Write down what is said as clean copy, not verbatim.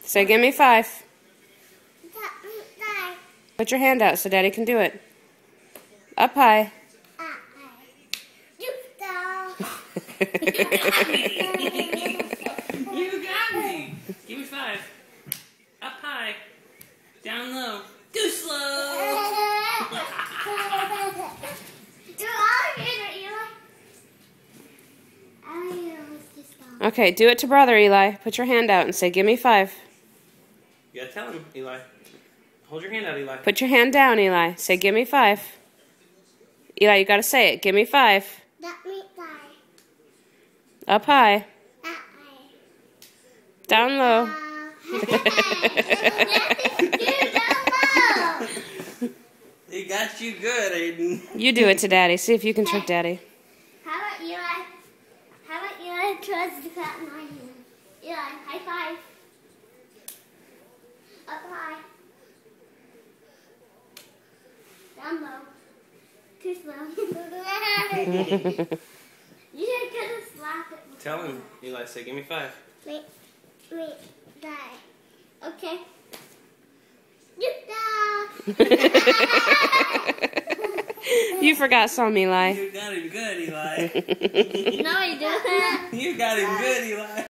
Say, give me 5. Put your hand out so Daddy can do it. Up high. You got me. Give me 5. Up high. Down low. Too slow. Okay, do it to brother, Eli. Put your hand out and say, give me 5. You gotta tell him, Eli. Hold your hand out, Eli. Put your hand down, Eli. Say, give me 5. Eli, you gotta say it. Give me 5. Up high. Down low. He got you good, Aiden. You do it to Daddy. See if you can trick Daddy. How about Eli? How about Eli tries to clap my hand? Eli, high 5. Up high. Down low. Too slow. You should get a slap it. Tell him, Eli. Say, give me 5. Wait, die. Okay. You die. You forgot some, Eli. You got him good, Eli. No, I didn't. You got him good, Eli.